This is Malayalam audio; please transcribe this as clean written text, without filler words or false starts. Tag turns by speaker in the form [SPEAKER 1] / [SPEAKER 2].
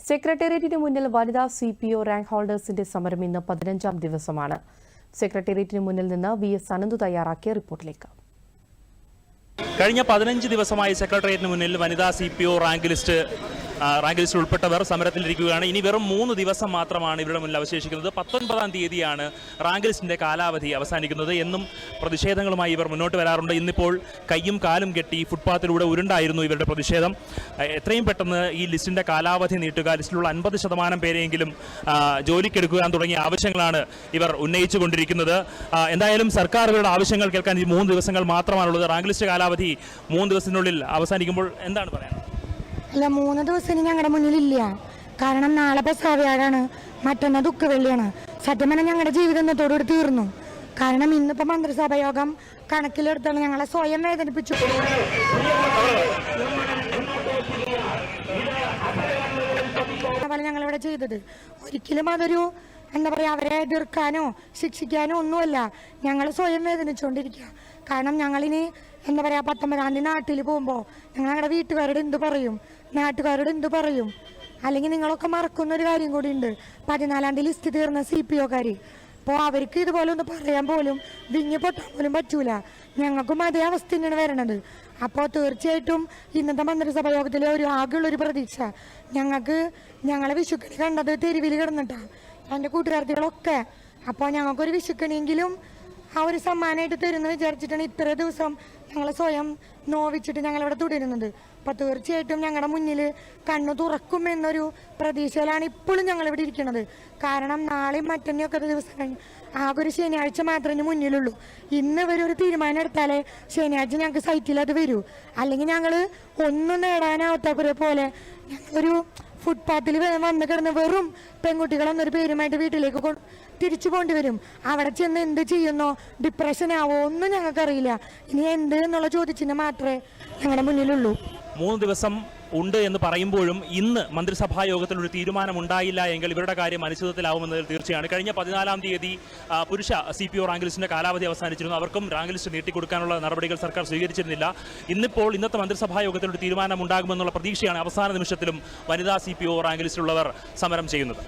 [SPEAKER 1] സെക്രട്ടേറിയറ്റിന് മുന്നിൽ വനിതാ CPO റാങ്ക് ഹോൾഡേഴ്സിന്റെ സമരം ഇന്ന് 15ാം ദിവസമാണ്. സെക്രട്ടേറിയറ്റിന് മുന്നിൽ നിന്ന് VS അനന്തു തയ്യാറാക്കിയ റിപ്പോർട്ടിലേക്ക്.
[SPEAKER 2] കഴിഞ്ഞ 15 ദിവസമായി സെക്രട്ടേറിയറ്റിന് മുന്നിൽ വനിതാ CPO റാങ്ക് ലിസ്റ്റ് ഉൾപ്പെട്ടവർ സമരത്തിലിരിക്കുകയാണ്. ഇനി വെറും 3 ദിവസം മാത്രമാണ് ഇവരുടെ മുന്നിൽ അവശേഷിക്കുന്നത്. 19ാം തീയതിയാണ് റാങ്ക് ലിസ്റ്റിന്റെ കാലാവധി അവസാനിക്കുന്നത്. എന്നും പ്രതിഷേധങ്ങളുമായി ഇവർ മുന്നോട്ട് വരാറുണ്ട്. ഇന്നിപ്പോൾ കയ്യും കാലും കെട്ടി ഫുട്പാത്തിലൂടെ ഉരുണ്ടായിരുന്നു ഇവരുടെ പ്രതിഷേധം. എത്രയും പെട്ടെന്ന് ഈ ലിസ്റ്റിന്റെ കാലാവധി നീട്ടുക, ലിസ്റ്റിലുള്ള 50% പേരെയെങ്കിലും ജോലിക്കെടുക്കുക തുടങ്ങിയ ആവശ്യങ്ങളാണ് ഇവർ ഉന്നയിച്ചുകൊണ്ടിരിക്കുന്നത്. എന്തായാലും സർക്കാർ ഇവരുടെ ആവശ്യങ്ങൾ കേൾക്കാൻ ഈ 3 ദിവസങ്ങൾ മാത്രമാണുള്ളത്. റാങ്ക് ലിസ്റ്റ് കാലാവധി 3 ദിവസത്തിനുള്ളിൽ അവസാനിക്കുമ്പോൾ എന്താണ് പറയുന്നത്?
[SPEAKER 3] അല്ല, 3 ദിവസം ഞങ്ങളുടെ മുന്നിലില്ല. കാരണം നാളെ പെസവ്യാഴാണ്, മറ്റന്നാൾ ദുഃഖവെള്ളിയാണ്. സത്യം പറഞ്ഞാൽ ഞങ്ങളുടെ ജീവിതം ഇന്നത്തോടുകൂടി തീർന്നു. കാരണം ഇന്നിപ്പോൾ മന്ത്രിസഭാ യോഗം കണക്കിലെടുത്താണ് ഞങ്ങളെ സ്വയം വേദനിപ്പിച്ചു. ഞങ്ങളിവിടെ ചെയ്തത് ഒരിക്കലും അതൊരു എന്താ പറയുക, അവരെ എതിർക്കാനോ ശിക്ഷിക്കാനോ ഒന്നുമല്ല. ഞങ്ങൾ സ്വയം വേദനിച്ചുകൊണ്ടിരിക്കുക. കാരണം ഞങ്ങളിനി എന്താ പറയുക, 19ാം തീയതി നാട്ടിൽ പോകുമ്പോൾ ഞങ്ങളുടെ വീട്ടുകാരോട് എന്ത് പറയും, നാട്ടുകാരോട് എന്ത് പറയും? അല്ലെങ്കിൽ നിങ്ങളൊക്കെ മറക്കുന്നൊരു കാര്യം കൂടി ഉണ്ട്. 14ാം തീയതി ലിസ്റ്റ് തീർന്ന CPO-കാർ. അപ്പോൾ അവർക്ക് ഇതുപോലെ ഒന്ന് പറയാൻ പോലും വിങ്ങി പൊട്ടാൻ പോലും പറ്റൂല. ഞങ്ങൾക്കും അതേ അവസ്ഥ തന്നെയാണ് വരണത്. അപ്പോൾ തീർച്ചയായിട്ടും ഇന്നത്തെ മന്ത്രിസഭാ യോഗത്തിലെ ആകെയുള്ളൊരു പ്രതീക്ഷ ഞങ്ങളെ വിഷുക്കണി കണ്ടത് തെരുവിൽ കിടന്നിട്ടാണ് എൻ്റെ കൂട്ടുകാർത്തികളൊക്കെ. അപ്പോൾ ഞങ്ങൾക്കൊരു വിഷുക്കണിയെങ്കിലും ആ ഒരു സമ്മാനമായിട്ട് തരുമെന്ന് വിചാരിച്ചിട്ടാണ് ഇത്ര ദിവസം ഞങ്ങൾ സ്വയം നോവിച്ചിട്ട് ഞങ്ങളിവിടെ തുടരുന്നത്. അപ്പോൾ തീർച്ചയായിട്ടും ഞങ്ങളുടെ മുന്നിൽ കണ്ണു തുറക്കും എന്നൊരു പ്രതീക്ഷയിലാണ് ഇപ്പോഴും ഞങ്ങളിവിടെ ഇരിക്കുന്നത്. കാരണം നാളെയും മറ്റന്നെയൊക്കെ ദിവസം കഴിഞ്ഞ് ആകെ ഒരു ശനിയാഴ്ച മാത്രമേ മുന്നിലുള്ളൂ. ഇന്ന് ഇവരൊരു തീരുമാനം എടുത്താലേ ശനിയാഴ്ച ഞങ്ങൾക്ക് സൈറ്റിൽ അത് വരൂ. അല്ലെങ്കിൽ ഞങ്ങൾ ഒന്നും നേടാനാവാത്തവരെ പോലെ ഞങ്ങളൊരു ഫുട്പാത്തിൽ വന്ന് കിടന്ന് വെറും പെൺകുട്ടികളെന്നൊരു പേരുമായിട്ട് വീട്ടിലേക്ക് തിരിച്ചു കൊണ്ടുവരും. അവിടെ ചെന്ന് എന്ത് ചെയ്യുന്നോ, ഡിപ്രഷനാവോ ഒന്നും ഞങ്ങൾക്കറിയില്ല. ഇനി എന്ത് എന്നുള്ള ചോദിച്ചിന് മാത്രമേ ഞങ്ങളുടെ മുന്നിലുള്ളൂ.
[SPEAKER 2] 3 ദിവസം ഉണ്ട് എന്ന് പറയുമ്പോഴും ഇന്ന് മന്ത്രിസഭാ യോഗത്തിൽ ഒരു തീരുമാനം ഉണ്ടായില്ല എങ്കിൽ ഇവരുടെ കാര്യം അനിശ്ചിതത്വത്തിലാവുമെന്നതിൽ തീർച്ചയാണ്. കഴിഞ്ഞ 14ാം തീയതി പുരുഷ CPO റാങ്ക് ലിസ്റ്റിന്റെ കാലാവധി അവസാനിച്ചിരുന്നു. അവർക്കും റാങ്ക് ലിസ്റ്റ് നീട്ടിക്കൊടുക്കാനുള്ള നടപടികൾ സർക്കാർ സ്വീകരിച്ചിരുന്നില്ല. ഇന്നത്തെ മന്ത്രിസഭാ യോഗത്തിൽ ഒരു തീരുമാനം ഉണ്ടാകുമെന്നുള്ള പ്രതീക്ഷയാണ് അവസാന നിമിഷത്തിലും വനിതാ CPO റാങ്ക് ലിസ്റ്റിലുള്ളവർ സമരം ചെയ്യുന്നത്.